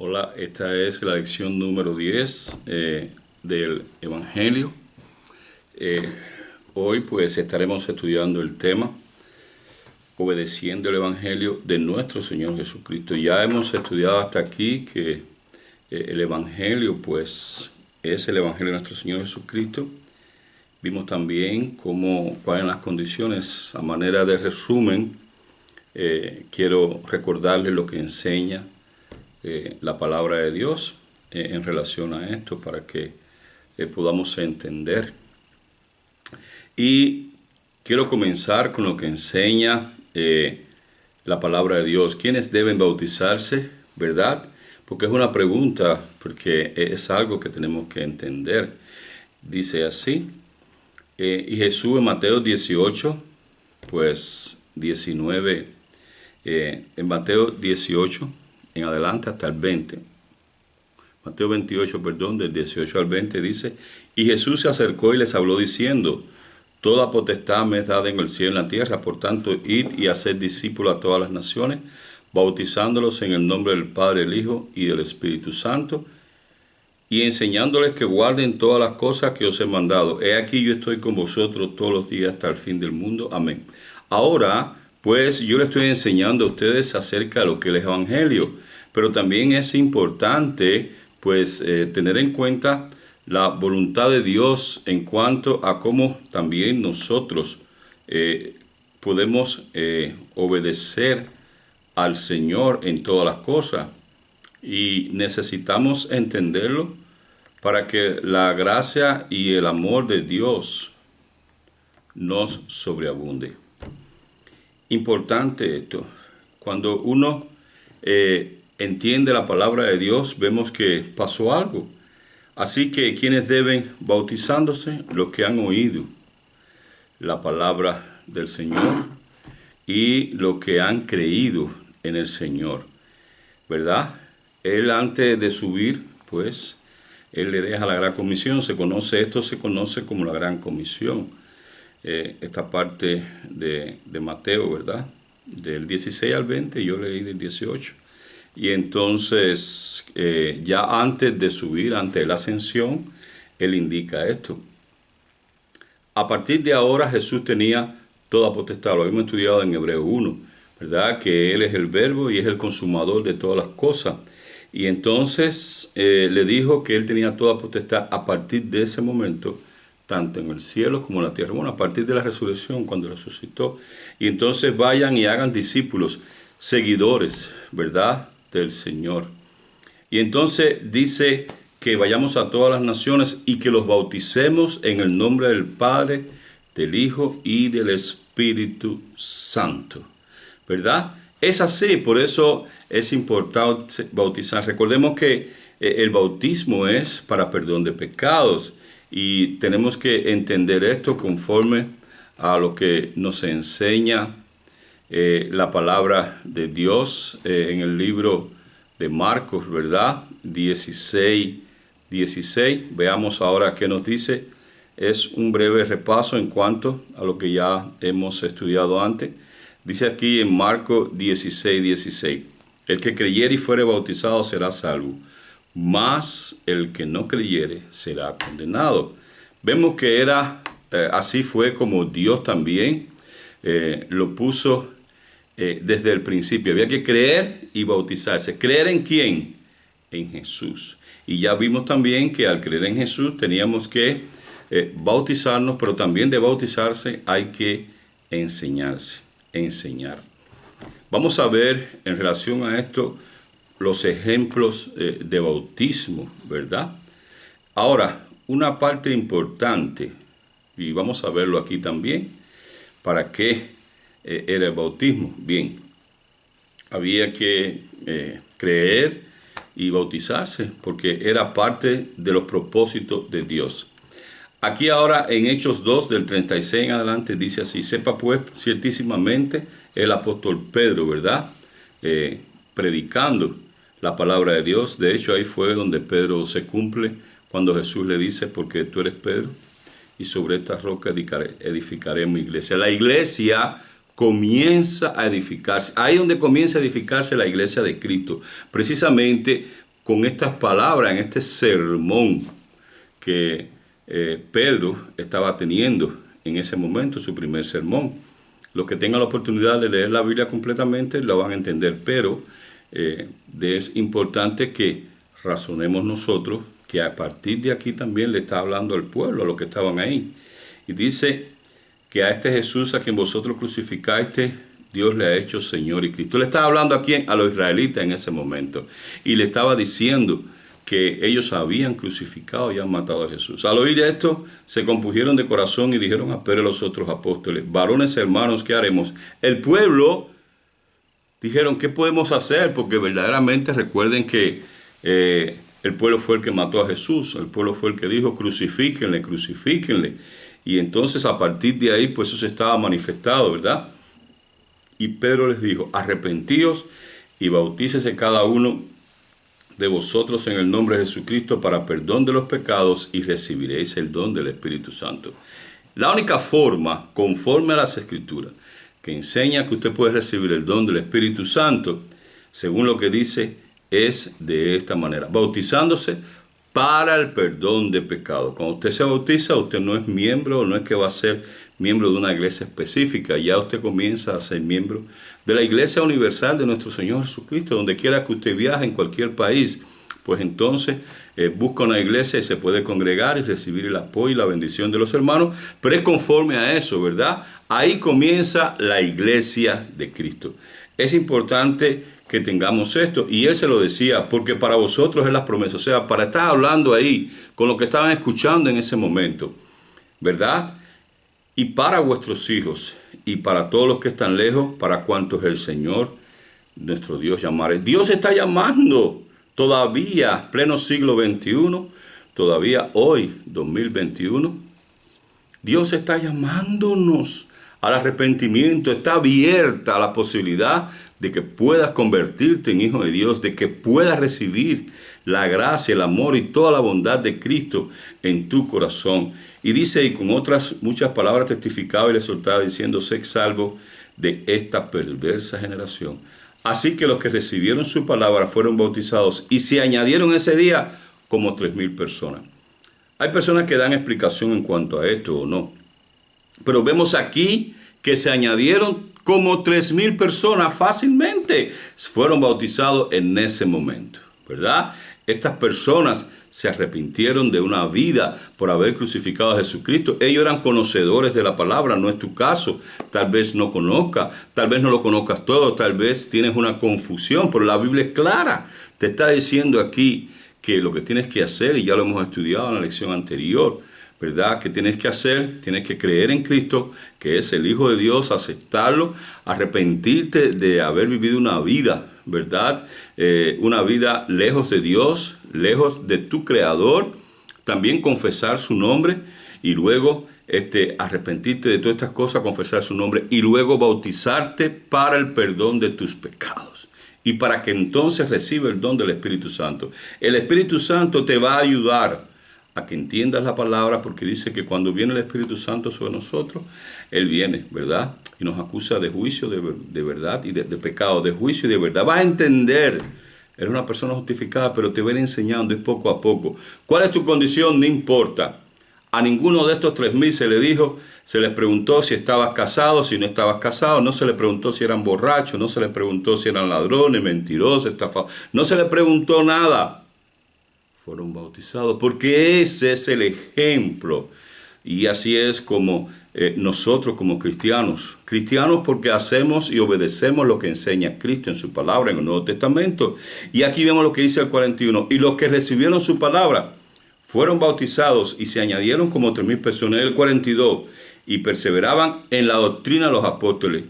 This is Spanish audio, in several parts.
Hola, esta es la lección número 10 del Evangelio. Eh, Hoy pues estaremos estudiando el tema obedeciendo el Evangelio de nuestro Señor Jesucristo. Ya hemos estudiado hasta aquí que el Evangelio pues es el Evangelio de nuestro Señor Jesucristo. Vimos también cuáles eran las condiciones. A manera de resumen, quiero recordarles lo que enseña la palabra de Dios en relación a esto para que podamos entender. Y quiero comenzar con lo que enseña la palabra de Dios. ¿Quiénes deben bautizarse? ¿Verdad? Porque es una pregunta, porque es algo que tenemos que entender. Dice así, y Jesús en Mateo 18, pues 19, en Mateo 18, en adelante hasta el 20. Mateo 28, perdón, del 18 al 20 dice, y Jesús se acercó y les habló diciendo, toda potestad me es dada en el cielo y en la tierra, por tanto, id y haced discípulos a todas las naciones, bautizándolos en el nombre del Padre, del Hijo y del Espíritu Santo, y enseñándoles que guarden todas las cosas que os he mandado. He aquí yo estoy con vosotros todos los días hasta el fin del mundo. Amén. Ahora, pues yo les estoy enseñando a ustedes acerca de lo que es el Evangelio, pero también es importante pues tener en cuenta la voluntad de Dios en cuanto a cómo también nosotros podemos obedecer al Señor en todas las cosas. Y necesitamos entenderlo para que la gracia y el amor de Dios nos sobreabunde. Importante esto. Cuando uno entiende la palabra de Dios, vemos que pasó algo. Así que quienes deben bautizándose, los que han oído la palabra del Señor y los que han creído en el Señor, ¿verdad? Él antes de subir, pues, él le deja la gran comisión. Esto se conoce como la gran comisión. Esta parte de Mateo, ¿verdad? Del 16 al 20, yo leí del 18. Y entonces, ya antes de subir, antes de la ascensión, él indica esto. A partir de ahora Jesús tenía toda potestad. Lo habíamos estudiado en Hebreo 1, ¿verdad? Que Él es el verbo y es el consumador de todas las cosas. Y entonces le dijo que Él tenía toda potestad a partir de ese momento, tanto en el cielo como en la tierra. Bueno, a partir de la resurrección, cuando resucitó. Y entonces vayan y hagan discípulos, seguidores, ¿verdad?, del Señor. Y entonces dice que vayamos a todas las naciones y que los bauticemos en el nombre del Padre, del Hijo y del Espíritu Santo, ¿verdad? Es así, por eso es importante bautizar. Recordemos que el bautismo es para perdón de pecados y tenemos que entender esto conforme a lo que nos enseña la palabra de Dios en el libro de Marcos, ¿verdad? 16. Veamos ahora qué nos dice. Es un breve repaso en cuanto a lo que ya hemos estudiado antes. Dice aquí en Marcos 16. El que creyere y fuere bautizado será salvo, mas el que no creyere será condenado. Vemos que así fue como Dios también lo puso desde el principio. Había que creer y bautizarse. ¿Creer en quién? En Jesús. Y ya vimos también que al creer en Jesús teníamos que bautizarnos, pero también de bautizarse hay que enseñar. Vamos a ver en relación a esto los ejemplos de bautismo, ¿verdad? Ahora, una parte importante, y vamos a verlo aquí también, ¿para qué era el bautismo? Bien, había que creer y bautizarse, porque era parte de los propósitos de Dios. Aquí ahora en Hechos 2, del 36 en adelante, dice así, sepa pues ciertísimamente el apóstol Pedro, ¿verdad? Predicando la palabra de Dios. De hecho, ahí fue donde Pedro se cumple, cuando Jesús le dice, porque tú eres Pedro, y sobre esta roca edificaré mi iglesia. La iglesia comienza a edificarse. Ahí donde comienza a edificarse la iglesia de Cristo. Precisamente con estas palabras en este sermón que Pedro estaba teniendo en ese momento, su primer sermón. Los que tengan la oportunidad de leer la Biblia completamente lo van a entender, pero es importante que razonemos nosotros que a partir de aquí también le está hablando al pueblo, a los que estaban ahí. Y dice que a este Jesús a quien vosotros crucificaste, Dios le ha hecho Señor y Cristo. Le estaba hablando aquí a los israelitas en ese momento y le estaba diciendo que ellos habían crucificado y han matado a Jesús. Al oír esto, se compusieron de corazón y dijeron a Pedro y a los otros apóstoles: varones hermanos, ¿qué haremos? El pueblo dijeron: ¿qué podemos hacer? Porque verdaderamente recuerden que el pueblo fue el que mató a Jesús. El pueblo fue el que dijo: crucifíquenle, crucifíquenle. Y entonces a partir de ahí, pues eso se estaba manifestado, ¿verdad? Y Pedro les dijo: arrepentíos y bautícese cada uno de vosotros en el nombre de Jesucristo para perdón de los pecados y recibiréis el don del Espíritu Santo. La única forma, conforme a las Escrituras, que enseña que usted puede recibir el don del Espíritu Santo, según lo que dice, es de esta manera: bautizándose para el perdón de pecados. Cuando usted se bautiza, usted no es miembro, no es que va a ser miembro de una iglesia específica, ya usted comienza a ser miembro de la Iglesia Universal de nuestro Señor Jesucristo. Donde quiera que usted viaje, en cualquier país, pues entonces busca una iglesia y se puede congregar y recibir el apoyo y la bendición de los hermanos, pero es conforme a eso, ¿verdad? Ahí comienza la iglesia de Cristo. Es importante que tengamos esto, y él se lo decía, porque para vosotros es la promesa, o sea, para estar hablando ahí con lo que estaban escuchando en ese momento, ¿verdad? Y para vuestros hijos y para todos los que están lejos, para cuantos el Señor nuestro Dios llamare. Dios está llamando todavía, pleno siglo XXI, todavía hoy, 2021. Dios está llamándonos al arrepentimiento, está abierta la posibilidad de que puedas convertirte en hijo de Dios, de que puedas recibir la gracia, el amor y toda la bondad de Cristo en tu corazón. Y dice, y con otras muchas palabras testificaba y le soltaba diciendo: sé salvo de esta perversa generación. Así que los que recibieron su palabra fueron bautizados, y se añadieron ese día como 3,000 personas. Hay personas que dan explicación en cuanto a esto o no, pero vemos aquí que se añadieron como 3,000 personas fácilmente. Fueron bautizados en ese momento, ¿verdad? Estas personas se arrepintieron de una vida por haber crucificado a Jesucristo. Ellos eran conocedores de la palabra, no es tu caso. Tal vez no conozcas, tal vez no lo conozcas todo, tal vez tienes una confusión, pero la Biblia es clara. Te está diciendo aquí que lo que tienes que hacer, y ya lo hemos estudiado en la lección anterior, ¿verdad? Que tienes que hacer, tienes que creer en Cristo, que es el Hijo de Dios, aceptarlo, arrepentirte de haber vivido una vida, ¿verdad? Una vida lejos de Dios, lejos de tu Creador, también confesar su nombre y luego arrepentirte de todas estas cosas, confesar su nombre y luego bautizarte para el perdón de tus pecados y para que entonces reciba el don del Espíritu Santo. El Espíritu Santo te va a ayudar a que entiendas la palabra, porque dice que cuando viene el Espíritu Santo sobre nosotros, Él viene, ¿verdad? Y nos acusa de juicio, de verdad y de pecado, de juicio y de verdad. Vas a entender, eres una persona justificada, pero te va a ir enseñando poco a poco. ¿Cuál es tu condición? No importa. A ninguno de estos 3,000 se le dijo, se les preguntó si estabas casado, si no estabas casado, no se le preguntó si eran borrachos, no se les preguntó si eran ladrones, mentirosos, estafados, no se les preguntó nada. Fueron bautizados, porque ese es el ejemplo. Y así es como nosotros como cristianos porque hacemos y obedecemos lo que enseña Cristo en su palabra en el Nuevo Testamento. Y aquí vemos lo que dice el 41. Y los que recibieron su palabra fueron bautizados y se añadieron como 3,000 personas. El 42. Y perseveraban en la doctrina de los apóstoles,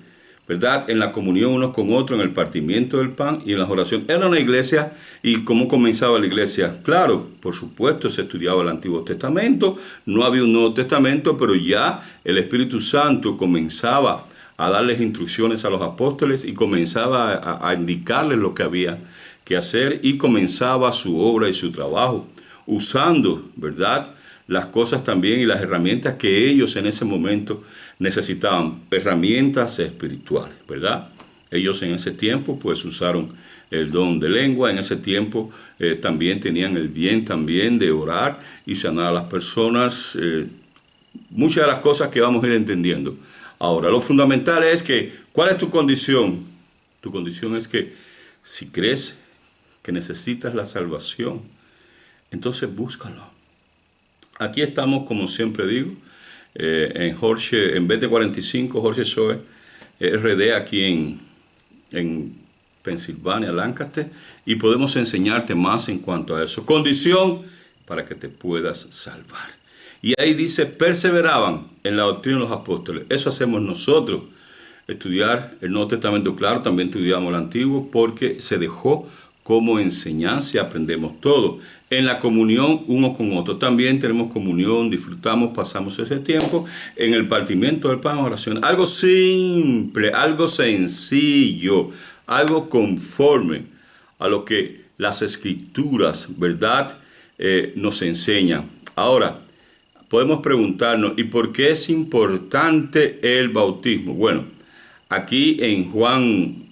¿verdad? En la comunión unos con otros, en el partimiento del pan y en las oraciones. Era una iglesia. ¿Y cómo comenzaba la iglesia? Claro, por supuesto, se estudiaba el Antiguo Testamento. No había un Nuevo Testamento, pero ya el Espíritu Santo comenzaba a darles instrucciones a los apóstoles y comenzaba a indicarles lo que había que hacer y comenzaba su obra y su trabajo, usando, ¿verdad?, las cosas también y las herramientas que ellos en ese momento necesitaban, herramientas espirituales, ¿verdad? Ellos en ese tiempo pues usaron el don de lengua. En ese tiempo también tenían el bien también de orar y sanar a las personas. Muchas de las cosas que vamos a ir entendiendo. Ahora, lo fundamental es que, ¿cuál es tu condición? Tu condición es que si crees que necesitas la salvación, entonces búscalo. Aquí estamos, como siempre digo, en Jorge, en vez de 45, Jorge Soe, RD, aquí en Pensilvania, Lancaster, y podemos enseñarte más en cuanto a eso. Condición para que te puedas salvar. Y ahí dice, perseveraban en la doctrina de los apóstoles. Eso hacemos nosotros. Estudiar el Nuevo Testamento, claro, también estudiamos el Antiguo, porque se dejó como enseñanza y aprendemos todo. En la comunión uno con otro. También tenemos comunión, disfrutamos, pasamos ese tiempo en el partimiento del pan, oración. Algo simple, algo sencillo, algo conforme a lo que las Escrituras, ¿verdad?, nos enseñan. Ahora, podemos preguntarnos, ¿y por qué es importante el bautismo? Bueno, aquí en Juan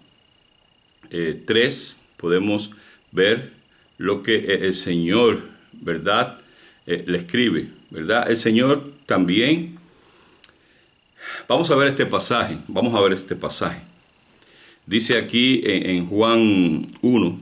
3 podemos ver lo que el Señor, ¿verdad?, le escribe, ¿verdad? El Señor también, vamos a ver este pasaje, Dice aquí en Juan 1,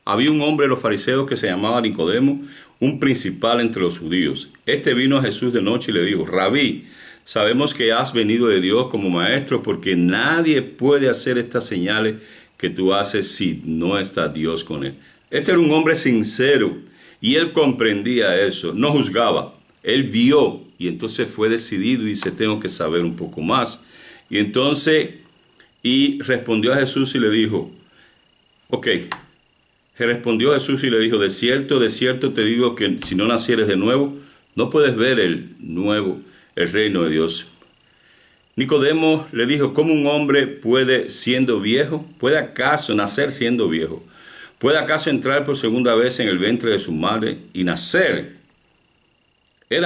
había un hombre de los fariseos que se llamaba Nicodemo, un principal entre los judíos. Este vino a Jesús de noche y le dijo, Rabí, sabemos que has venido de Dios como maestro, porque nadie puede hacer estas señales que tú haces si no está Dios con él. Este era un hombre sincero y él comprendía eso, no juzgaba. Él vio y entonces fue decidido y dice, tengo que saber un poco más. Y entonces, respondió a Jesús y le dijo, respondió Jesús y le dijo, de cierto te digo que si no nacieres de nuevo, no puedes ver el reino de Dios. Nicodemo le dijo, ¿cómo un hombre puede acaso nacer siendo viejo? ¿Puede acaso entrar por segunda vez en el vientre de su madre y nacer? Él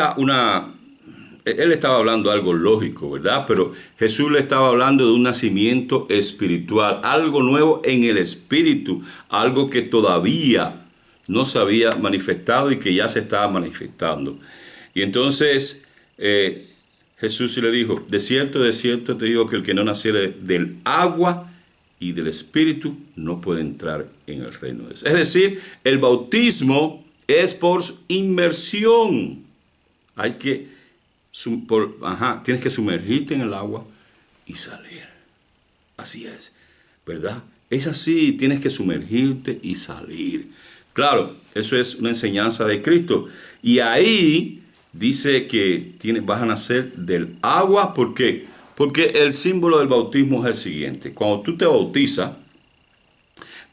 estaba hablando algo lógico, ¿verdad? Pero Jesús le estaba hablando de un nacimiento espiritual, algo nuevo en el espíritu, algo que todavía no se había manifestado y que ya se estaba manifestando. Y entonces Jesús le dijo, de cierto te digo que el que no naciere del agua y del espíritu no puede entrar en el reino de Dios. Es decir, el bautismo es por inmersión. Tienes que sumergirte en el agua y salir. Así es, ¿verdad? Es así, tienes que sumergirte y salir. Claro, eso es una enseñanza de Cristo. Y ahí dice que vas a nacer del agua. ¿Por qué? Porque el símbolo del bautismo es el siguiente. Cuando tú te bautizas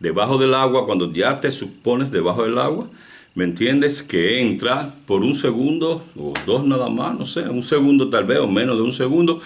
debajo del agua, cuando ya te supones debajo del agua, ¿me entiendes? Que entra por un segundo o dos nada más, no sé, un segundo tal vez o menos de un segundo,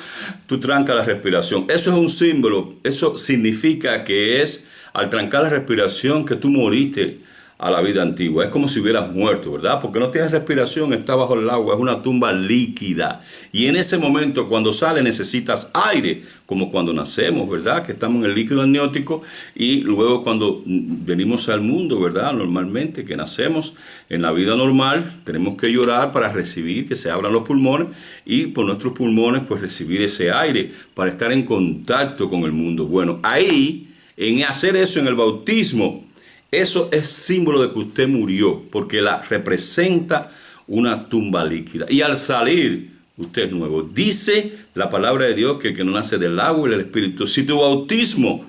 tú trancas la respiración. Eso es un símbolo, eso significa que es al trancar la respiración que tú moriste a la vida antigua. Es como si hubieras muerto, ¿verdad? Porque no tienes respiración, está bajo el agua, es una tumba líquida. Y en ese momento, cuando sale, necesitas aire, como cuando nacemos, ¿verdad? Que estamos en el líquido amniótico y luego cuando venimos al mundo, ¿verdad? Normalmente, que nacemos en la vida normal, tenemos que llorar para recibir, que se abran los pulmones y por nuestros pulmones, pues recibir ese aire para estar en contacto con el mundo. Bueno, ahí, en hacer eso en el bautismo, eso es símbolo de que usted murió, porque representa una tumba líquida. Y al salir, usted es nuevo. Dice la palabra de Dios que el que no nace del agua y del espíritu. Si tu bautismo,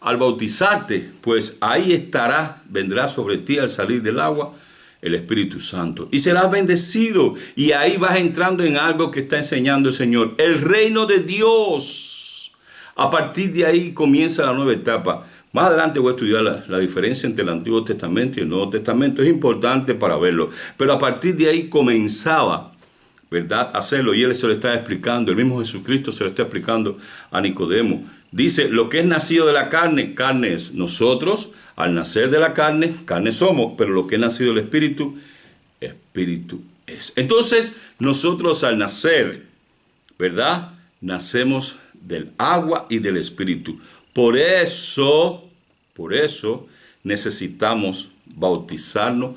al bautizarte, pues ahí vendrá sobre ti al salir del agua el Espíritu Santo. Y serás bendecido. Y ahí vas entrando en algo que está enseñando el Señor. El reino de Dios. A partir de ahí comienza la nueva etapa. Más adelante voy a estudiar la diferencia entre el Antiguo Testamento y el Nuevo Testamento. Es importante para verlo. Pero a partir de ahí comenzaba, ¿verdad?, a hacerlo. Y él se lo está explicando. El mismo Jesucristo se lo está explicando a Nicodemo. Dice, lo que es nacido de la carne, carne es. Nosotros, al nacer de la carne, carne somos. Pero lo que es nacido del Espíritu, Espíritu es. Entonces, nosotros al nacer, ¿verdad?, nacemos del agua y del Espíritu. Por eso necesitamos bautizarnos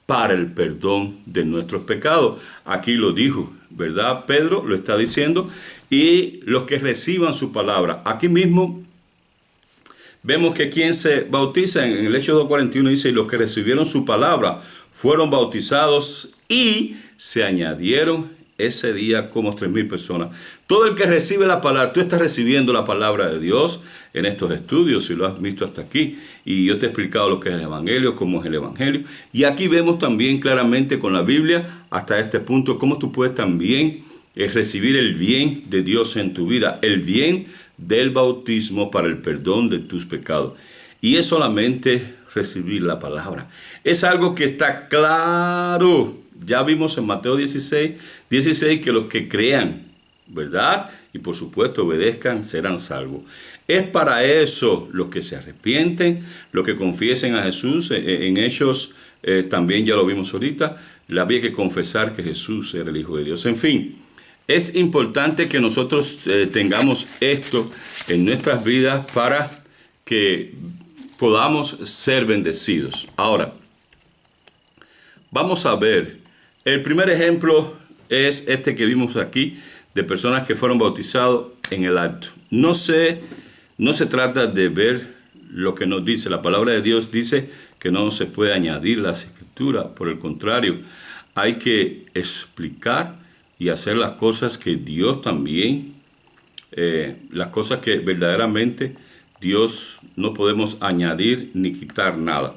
para el perdón de nuestros pecados. Aquí lo dijo, ¿verdad? Pedro lo está diciendo. Y los que reciban su palabra. Aquí mismo vemos que quien se bautiza, en el Hechos 2:41 dice, y los que recibieron su palabra fueron bautizados y se añadieron ese día como 3,000 personas. Todo el que recibe la palabra, tú estás recibiendo la palabra de Dios en estos estudios, si lo has visto hasta aquí. Y yo te he explicado lo que es el Evangelio, cómo es el Evangelio. Y aquí vemos también claramente con la Biblia, hasta este punto, cómo tú puedes también recibir el bien de Dios en tu vida, el bien del bautismo para el perdón de tus pecados. Y es solamente recibir la palabra. Es algo que está claro. Ya vimos en Mateo 16 que los que crean, ¿verdad? Y por supuesto obedezcan, serán salvos. Es para eso los que se arrepienten, los que confiesen a Jesús. En Hechos también ya lo vimos ahorita. Había que confesar que Jesús era el Hijo de Dios. En fin, es importante que nosotros tengamos esto en nuestras vidas para que podamos ser bendecidos. Ahora, vamos a ver. El primer ejemplo es este que vimos aquí, de personas que fueron bautizados en el acto. No se trata de ver lo que nos dice. La palabra de Dios dice que no se puede añadir las escrituras. Por el contrario, hay que explicar y hacer las cosas que Dios también, las cosas que verdaderamente Dios no podemos añadir ni quitar nada.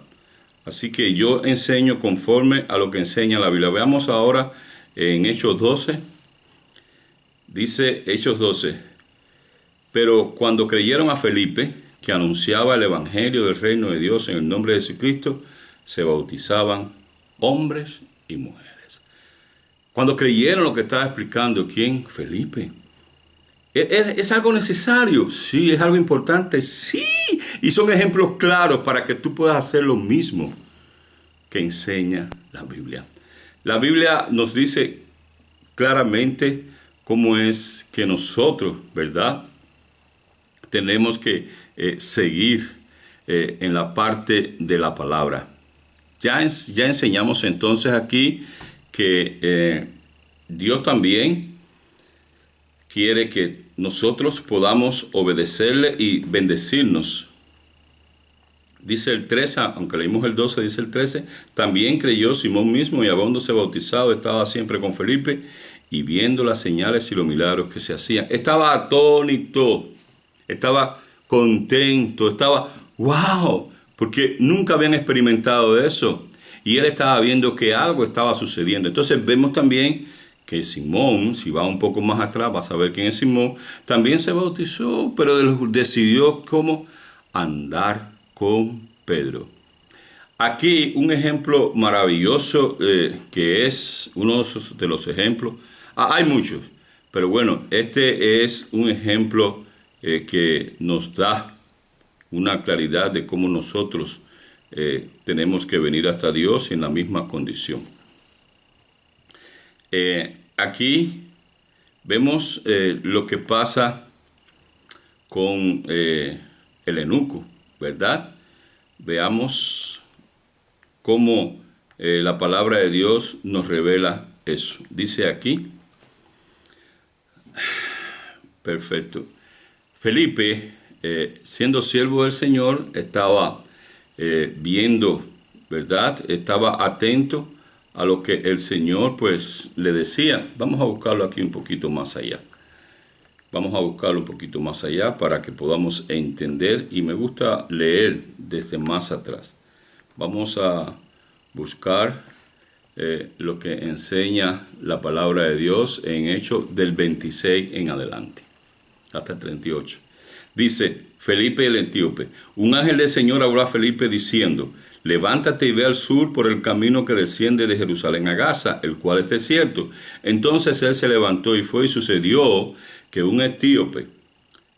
Así que yo enseño conforme a lo que enseña la Biblia. Veamos ahora en Hechos 12. Dice Hechos 12. Pero cuando creyeron a Felipe, que anunciaba el evangelio del reino de Dios en el nombre de Jesucristo, se bautizaban hombres y mujeres. Cuando creyeron lo que estaba explicando, ¿quién? Felipe. ¿Es algo necesario? Sí. ¿Es algo importante? Sí. Y son ejemplos claros para que tú puedas hacer lo mismo que enseña la Biblia. La Biblia nos dice claramente cómo es que nosotros, ¿verdad?, tenemos que seguir en la parte de la palabra. Ya enseñamos entonces aquí que Dios también quiere que nosotros podamos obedecerle y bendecirnos. Dice el 13, aunque leímos el 12, dice el 13, también creyó Simón mismo y habiéndose bautizado estaba siempre con Felipe y viendo las señales y los milagros que se hacían. Estaba atónito, estaba contento, estaba wow, porque nunca habían experimentado eso. Y él estaba viendo que algo estaba sucediendo. Entonces vemos también que Simón, si va un poco más atrás, vas a ver quién es Simón, también se bautizó, pero decidió cómo andar con Pedro. Aquí un ejemplo maravilloso que es uno de los ejemplos. Hay muchos, pero bueno, este es un ejemplo que nos da una claridad de cómo nosotros tenemos que venir hasta Dios en la misma condición. Aquí vemos lo que pasa con el eunuco, ¿verdad? Veamos cómo la palabra de Dios nos revela eso. Dice aquí, perfecto. Felipe, siendo siervo del Señor, estaba viendo, ¿verdad? Estaba atento a lo que el Señor pues le decía. Vamos a buscarlo aquí un poquito más allá. Vamos a buscarlo un poquito más allá para que podamos entender, y me gusta leer desde más atrás. Vamos a buscar lo que enseña la palabra de Dios en Hechos del 26 en adelante, hasta el 38. Dice, Felipe el etíope, un ángel del Señor habló a Felipe diciendo, levántate y ve al sur por el camino que desciende de Jerusalén a Gaza, el cual es desierto. Entonces él se levantó y fue, y sucedió que un etíope,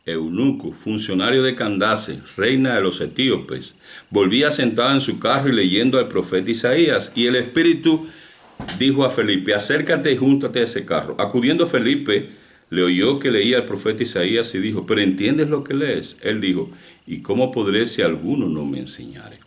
eunuco, funcionario de Candace, reina de los etíopes, volvía sentado en su carro y leyendo al profeta Isaías. Y el Espíritu dijo a Felipe, acércate y júntate a ese carro. Acudiendo Felipe le oyó que leía el profeta Isaías y dijo, ¿pero entiendes lo que lees? Él dijo, ¿y cómo podré si alguno no me enseñare?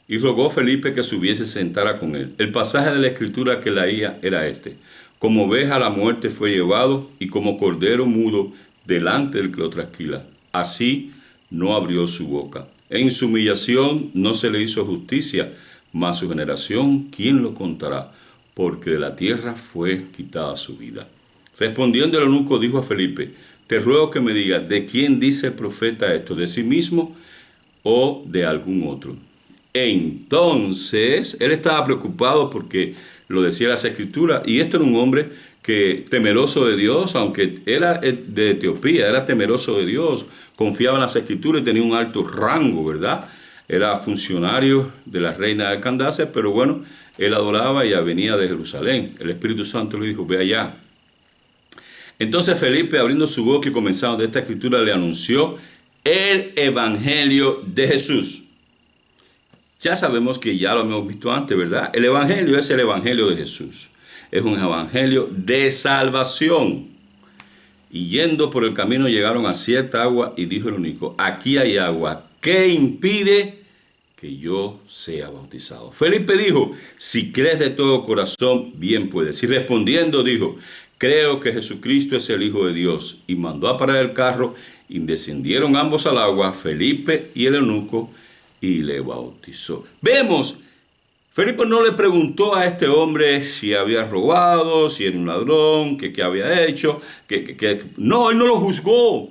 Y rogó Felipe que subiese y se sentara con él. El pasaje de la escritura que leía era este. Como oveja a la muerte fue llevado, y como cordero mudo delante del que lo trasquila. Así no abrió su boca. En su humillación no se le hizo justicia, mas su generación, ¿quién lo contará? Porque de la tierra fue quitada su vida. Respondiendo el eunuco dijo a Felipe, te ruego que me digas, ¿de quién dice el profeta esto? ¿De sí mismo o de algún otro? Entonces, él estaba preocupado porque lo decía las escrituras, y esto era un hombre que temeroso de Dios, aunque era de Etiopía, era temeroso de Dios, confiaba en las escrituras y tenía un alto rango, ¿verdad? Era funcionario de la reina de Candace, pero bueno, él adoraba y venía de Jerusalén. El Espíritu Santo le dijo, ve allá. Entonces Felipe, abriendo su boca y comenzando de esta escritura, le anunció el Evangelio de Jesús. Ya sabemos que ya lo hemos visto antes, ¿verdad? El Evangelio es el Evangelio de Jesús. Es un Evangelio de salvación. Y yendo por el camino llegaron a cierta agua y dijo el único, aquí hay agua, ¿qué impide que yo sea bautizado? Felipe dijo, si crees de todo corazón, bien puedes. Y respondiendo dijo, creo que Jesucristo es el Hijo de Dios. Y mandó a parar el carro y descendieron ambos al agua, Felipe y el eunuco, y le bautizó. Vemos, Felipe no le preguntó a este hombre si había robado, si era un ladrón, qué había hecho. No, él no lo juzgó.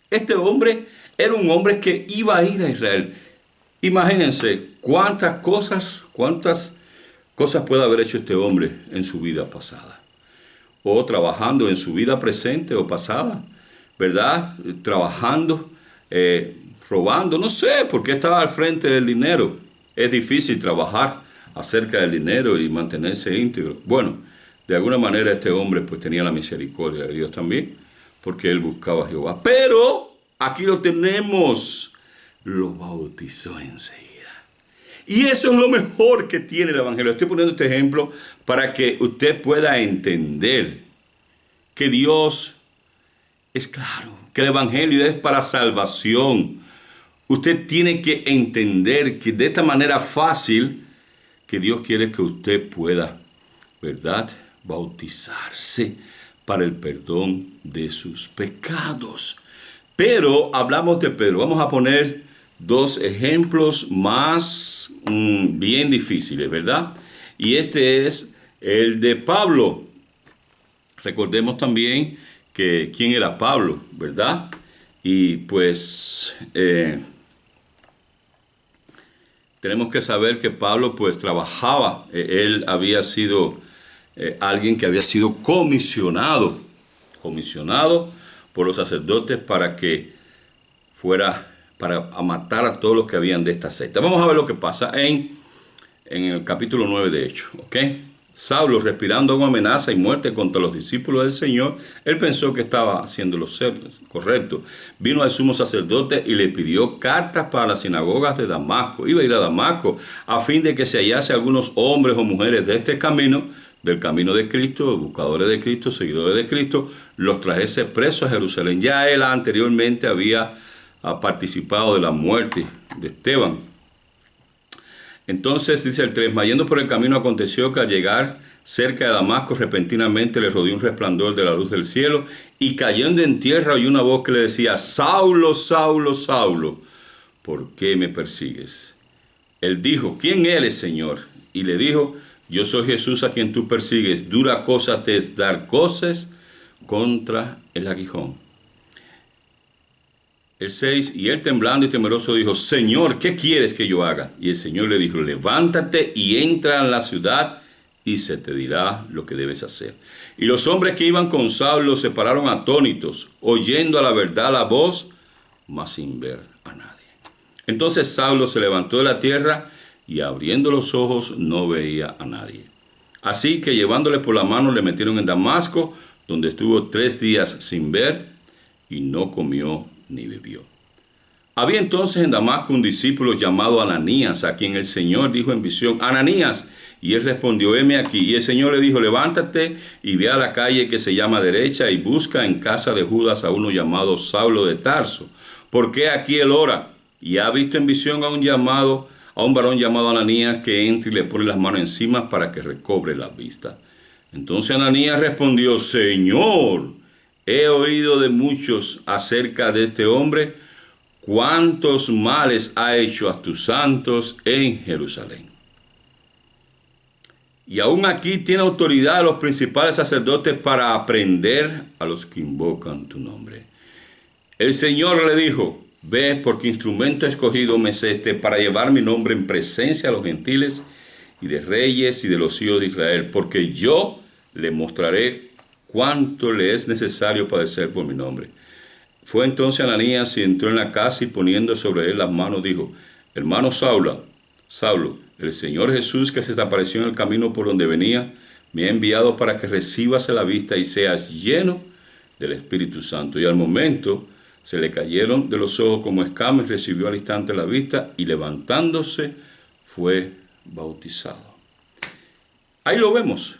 Este hombre era un hombre que iba a ir a Israel. Imagínense cuántas cosas puede haber hecho este hombre en su vida pasada. O trabajando en su vida presente o pasada, ¿verdad? Trabajando, robando, no sé, porque estaba al frente del dinero. Es difícil trabajar acerca del dinero y mantenerse íntegro. Bueno, de alguna manera este hombre pues tenía la misericordia de Dios también, porque él buscaba a Jehová. Pero aquí lo tenemos, lo bautizó enseguida. Y eso es lo mejor que tiene el Evangelio. Estoy poniendo este ejemplo para que usted pueda entender que Dios es claro, que el Evangelio es para salvación. Usted tiene que entender que de esta manera fácil que Dios quiere que usted pueda, ¿verdad?, bautizarse para el perdón de sus pecados. Pero hablamos de Pedro. Vamos a poner dos ejemplos más bien difíciles, ¿verdad? Y este es el de Pablo. Recordemos también que quién era Pablo, ¿verdad? Y pues tenemos que saber que Pablo pues trabajaba. Él había sido alguien que había sido comisionado por los sacerdotes para que fuera para matar a todos los que habían de esta secta. Vamos a ver lo que pasa en el capítulo 9 de Hechos, ¿ok? Saulo, respirando una amenaza y muerte contra los discípulos del Señor, él pensó que estaba haciendo lo correcto. Vino al sumo sacerdote y le pidió cartas para las sinagogas de Damasco. Iba a ir a Damasco a fin de que se hallase algunos hombres o mujeres de este camino, del camino de Cristo, buscadores de Cristo, seguidores de Cristo, los trajese presos a Jerusalén. Ya él anteriormente había participado de la muerte de Esteban. Entonces, dice el 3, yendo por el camino aconteció que al llegar cerca de Damasco, repentinamente le rodeó un resplandor de la luz del cielo, y cayendo en tierra oyó una voz que le decía, Saulo, Saulo, Saulo, ¿por qué me persigues? Él dijo, ¿quién eres, Señor? Y le dijo, yo soy Jesús a quien tú persigues, dura cosa te es dar coces contra el aguijón. El 6, y él temblando y temeroso dijo, Señor, ¿qué quieres que yo haga? Y el Señor le dijo, levántate y entra en la ciudad y se te dirá lo que debes hacer. Y los hombres que iban con Saulo se pararon atónitos, oyendo a la verdad la voz, mas sin ver a nadie. Entonces Saulo se levantó de la tierra y abriendo los ojos no veía a nadie. Así que llevándole por la mano le metieron en Damasco, donde estuvo 3 días sin ver y no comió ni bebió. Había entonces en Damasco un discípulo llamado Ananías, a quien el Señor dijo en visión, Ananías, Y él respondió, heme aquí. Y el Señor le dijo, levántate y ve a la calle que se llama derecha y busca en casa de Judas a uno llamado Saulo de Tarso. Porque aquí él ora y ha visto en visión a un varón llamado Ananías que entra y le pone las manos encima para que recobre la vista. Entonces Ananías respondió, Señor, he oído de muchos acerca de este hombre, cuántos males ha hecho a tus santos en Jerusalén. Y aún aquí tiene autoridad a los principales sacerdotes para aprender a los que invocan tu nombre. El Señor le dijo, ve, porque instrumento escogido me es este para llevar mi nombre en presencia a los gentiles y de reyes y de los hijos de Israel, porque yo le mostraré cuánto le es necesario padecer por mi nombre. Fue entonces Ananías y entró en la casa y poniendo sobre él las manos dijo, hermano Saulo, el Señor Jesús que se te apareció en el camino por donde venía, me ha enviado para que recibas la vista y seas lleno del Espíritu Santo. Y al momento se le cayeron de los ojos como escamas y recibió al instante la vista y levantándose fue bautizado. Ahí lo vemos.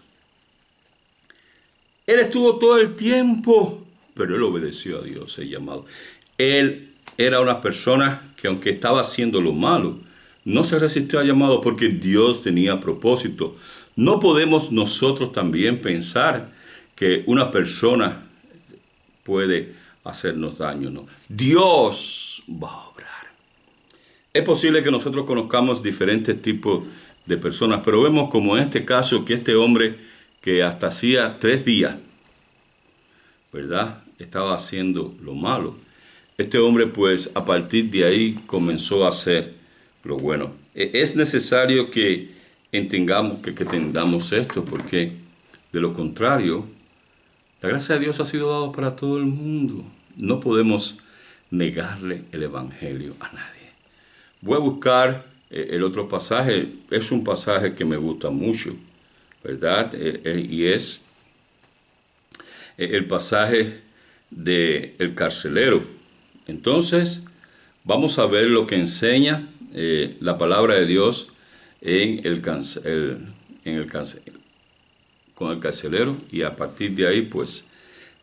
Él estuvo todo el tiempo, pero él obedeció a Dios, el llamado. Él era una persona que aunque estaba haciendo lo malo, no se resistió al llamado porque Dios tenía propósito. No podemos nosotros también pensar que una persona puede hacernos daño, no. Dios va a obrar. Es posible que nosotros conozcamos diferentes tipos de personas, pero vemos como en este caso que este hombre que hasta hacía 3 días, ¿verdad?, estaba haciendo lo malo. Este hombre pues a partir de ahí comenzó a hacer lo bueno. Es necesario que entendamos que entendamos esto, porque de lo contrario, la gracia de Dios ha sido dada para todo el mundo. No podemos negarle el evangelio a nadie. Voy a buscar el otro pasaje. Es un pasaje que me gusta mucho, ¿verdad? Y es el pasaje del carcelero. Entonces, vamos a ver lo que enseña la palabra de Dios con el carcelero, y a partir de ahí, pues,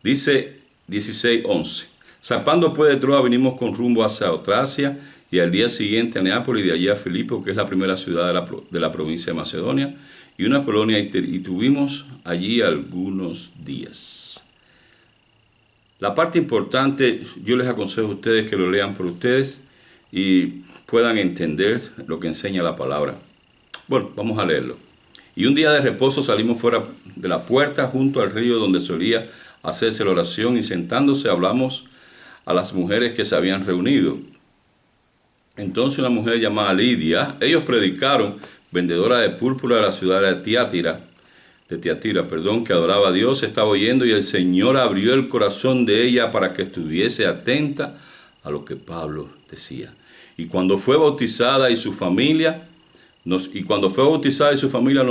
dice 16:11. Zarpando pues de Troa, vinimos con rumbo hacia Otracia, y al día siguiente a Neápolis, y de allí a Filipo, que es la primera ciudad de la provincia de Macedonia, y una colonia, y tuvimos allí algunos días. La parte importante, yo les aconsejo a ustedes que lo lean por ustedes y puedan entender lo que enseña la palabra. Bueno, vamos a leerlo. Y un día de reposo salimos fuera de la puerta junto al río donde solía hacerse la oración, y sentándose hablamos a las mujeres que se habían reunido. Entonces una mujer llamada Lidia, ellos predicaron, vendedora de púrpura de la ciudad de Tiatira, que adoraba a Dios, estaba oyendo, y el Señor abrió el corazón de ella para que estuviese atenta a lo que Pablo decía. Y cuando fue bautizada y su familia nos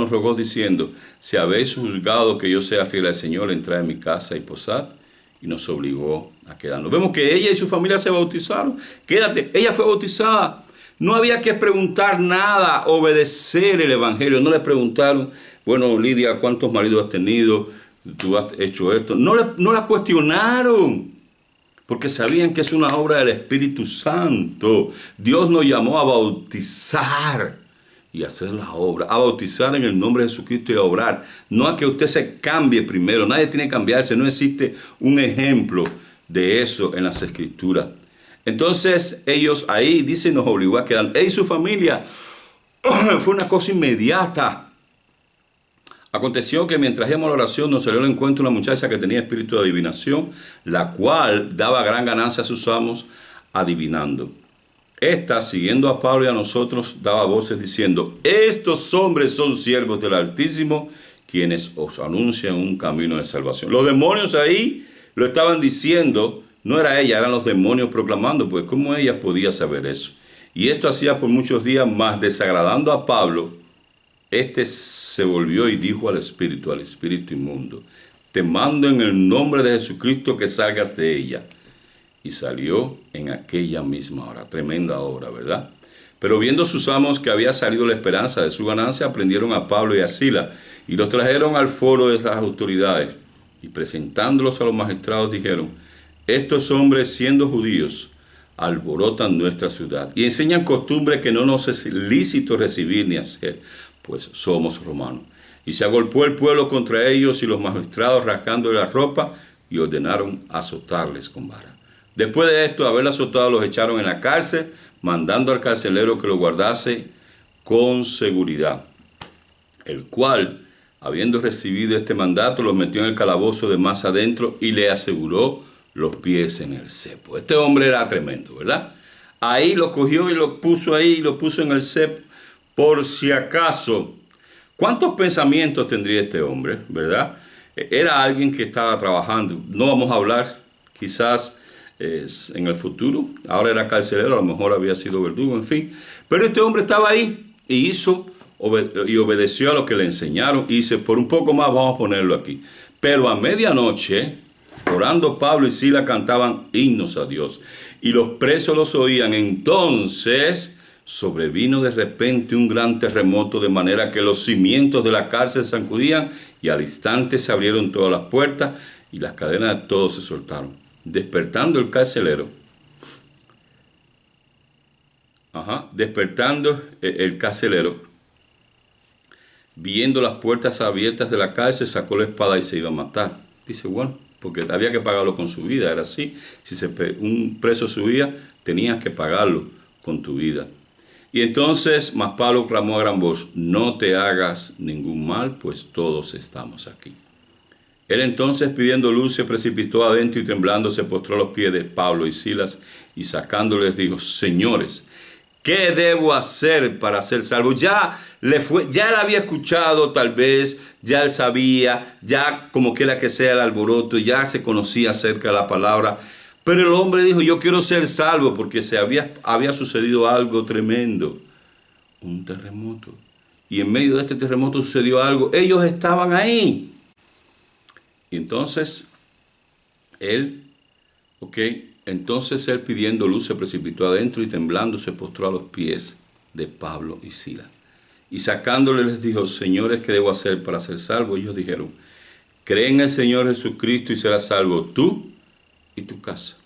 rogó diciendo, si habéis juzgado que yo sea fiel al Señor, entrad en mi casa y posad, y nos obligó a quedarnos. Vemos que ella y su familia se bautizaron. Quédate, ella fue bautizada. No había que preguntar nada, obedecer el evangelio. No le preguntaron, bueno, Lidia, ¿cuántos maridos has tenido? ¿Tú has hecho esto? No la cuestionaron, porque sabían que es una obra del Espíritu Santo. Dios nos llamó a bautizar y hacer la obra, a bautizar en el nombre de Jesucristo y a obrar. No a que usted se cambie primero. Nadie tiene que cambiarse. No existe un ejemplo de eso en las Escrituras. Entonces ellos ahí, dice, nos obligó a quedar. Él y su familia, fue una cosa inmediata. Aconteció que mientras íbamos a la oración nos salió al encuentro una muchacha que tenía espíritu de adivinación, la cual daba gran ganancia a sus amos adivinando. Esta, siguiendo a Pablo y a nosotros, daba voces diciendo, estos hombres son siervos del Altísimo, quienes os anuncian un camino de salvación. Los demonios ahí lo estaban diciendo. No era ella, eran los demonios proclamando, pues ¿cómo ella podía saber eso? Y esto hacía por muchos días más, desagradando a Pablo. Este se volvió y dijo al espíritu inmundo, te mando en el nombre de Jesucristo que salgas de ella. Y salió en aquella misma hora. Tremenda hora, ¿verdad? Pero viendo sus amos que había salido la esperanza de su ganancia, prendieron a Pablo y a Silas y los trajeron al foro de las autoridades. Y presentándolos a los magistrados dijeron: estos hombres, siendo judíos, alborotan nuestra ciudad y enseñan costumbres que no nos es lícito recibir ni hacer, pues somos romanos. Y se agolpó el pueblo contra ellos y los magistrados rasgándole la ropa y ordenaron azotarles con vara. Después de esto, haber azotado, los echaron en la cárcel, mandando al carcelero que lo guardase con seguridad, el cual, habiendo recibido este mandato, los metió en el calabozo de más adentro y le aseguró los pies en el cepo. Este hombre era tremendo, ¿verdad? Ahí lo cogió y lo puso ahí, y lo puso en el cepo por si acaso. ¿Cuántos pensamientos tendría este hombre, verdad? Era alguien que estaba trabajando. No vamos a hablar quizás en el futuro. Ahora era carcelero, a lo mejor había sido verdugo, en fin. Pero este hombre estaba ahí y obedeció a lo que le enseñaron. Y dice, por un poco más vamos a ponerlo aquí. Pero a medianoche, orando, Pablo y Silas cantaban himnos a Dios, y los presos los oían. Entonces sobrevino de repente un gran terremoto, de manera que los cimientos de la cárcel se sacudían, y al instante se abrieron todas las puertas, y las cadenas de todos se soltaron. Despertando el carcelero, viendo las puertas abiertas de la cárcel, sacó la espada y se iba a matar. Dice, bueno, porque había que pagarlo con su vida, era así. Si un preso subía, tenías que pagarlo con tu vida. Y entonces, mas Pablo clamó a gran voz: no te hagas ningún mal, pues todos estamos aquí. Él entonces, pidiendo luz, se precipitó adentro y temblando se postró a los pies de Pablo y Silas, y sacándoles dijo: señores, ¿qué debo hacer para ser salvo? Ya él había escuchado, tal vez, ya él sabía, ya como quiera que sea el alboroto, ya se conocía acerca de la palabra. Pero el hombre dijo: yo quiero ser salvo, porque había sucedido algo tremendo, un terremoto. Y en medio de este terremoto sucedió algo. Ellos estaban ahí. Y entonces él pidiendo luz se precipitó adentro y temblando se postró a los pies de Pablo y Silas. Y sacándole les dijo: señores, ¿qué debo hacer para ser salvo? Ellos dijeron: cree en el Señor Jesucristo y serás salvo tú y tu casa.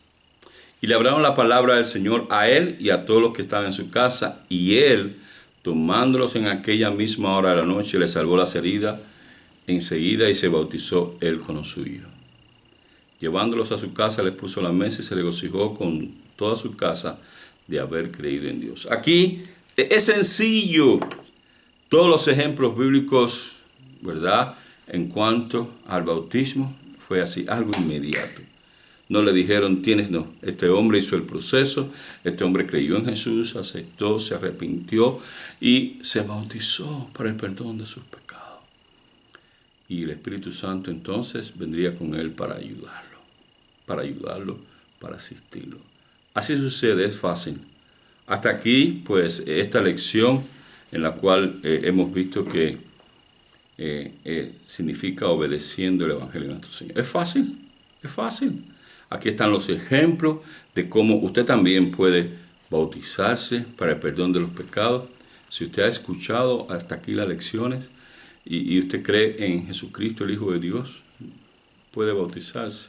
Y le hablaron la palabra del Señor a él y a todos los que estaban en su casa. Y él, tomándolos en aquella misma hora de la noche, les salvó las heridas enseguida, y se bautizó él con los suyos. Llevándolos a su casa, les puso la mesa y se regocijó con toda su casa de haber creído en Dios. Aquí es sencillo. Todos los ejemplos bíblicos, ¿verdad?, en cuanto al bautismo, fue así, algo inmediato. No le dijeron, este hombre hizo el proceso, este hombre creyó en Jesús, aceptó, se arrepintió y se bautizó para el perdón de sus pecados. Y el Espíritu Santo entonces vendría con él para ayudarlo, para asistirlo. Así sucede, es fácil. Hasta aquí, pues, esta lección en la cual hemos visto que significa obedeciendo el Evangelio de nuestro Señor. Es fácil. Aquí están los ejemplos de cómo usted también puede bautizarse para el perdón de los pecados. Si usted ha escuchado hasta aquí las lecciones y usted cree en Jesucristo, el Hijo de Dios, puede bautizarse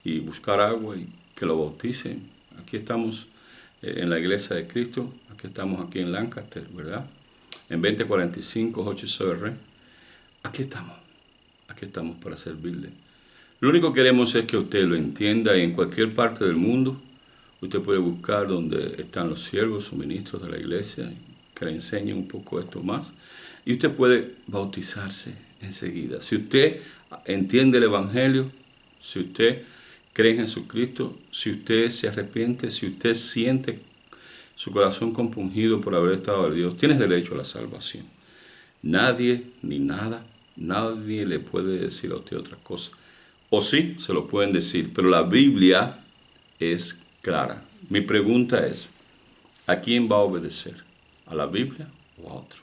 y buscar agua y que lo bauticen. Aquí estamos en la Iglesia de Cristo, aquí en Lancaster, ¿verdad? En 2045 HCR. Aquí estamos para servirle. Lo único que queremos es que usted lo entienda, y en cualquier parte del mundo usted puede buscar donde están los siervos o ministros de la iglesia que le enseñen un poco esto más, y usted puede bautizarse enseguida. Si usted entiende el Evangelio, si usted cree en Jesucristo, si usted se arrepiente, si usted siente su corazón compungido por haber estado de Dios, tienes derecho a la salvación. Nadie ni nadie le puede decir a usted otra cosa. O sí, se lo pueden decir, pero la Biblia es clara. Mi pregunta es, ¿a quién va a obedecer? ¿A la Biblia o a otro?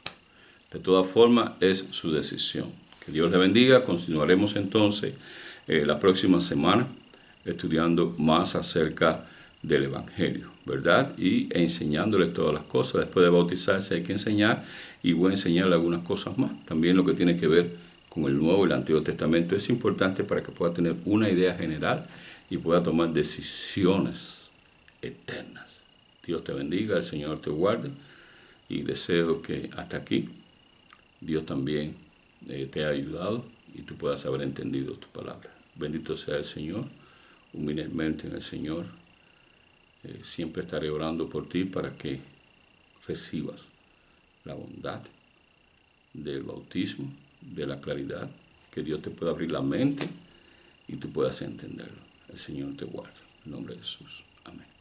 De todas formas, es su decisión. Que Dios le bendiga. Continuaremos entonces la próxima semana estudiando más acerca del Evangelio, ¿verdad? Y enseñándoles todas las cosas. Después de bautizarse hay que enseñar, y voy a enseñarle algunas cosas más. También lo que tiene que ver con el Nuevo y el Antiguo Testamento es importante para que pueda tener una idea general y pueda tomar decisiones eternas. Dios te bendiga, el Señor te guarde, y deseo que hasta aquí Dios también te ha ayudado y tú puedas haber entendido tu palabra. Bendito sea el Señor, humildemente en el Señor. Siempre estaré orando por ti para que recibas la bondad del bautismo, de la claridad, que Dios te pueda abrir la mente y tú puedas entenderlo. El Señor te guarde. En nombre de Jesús. Amén.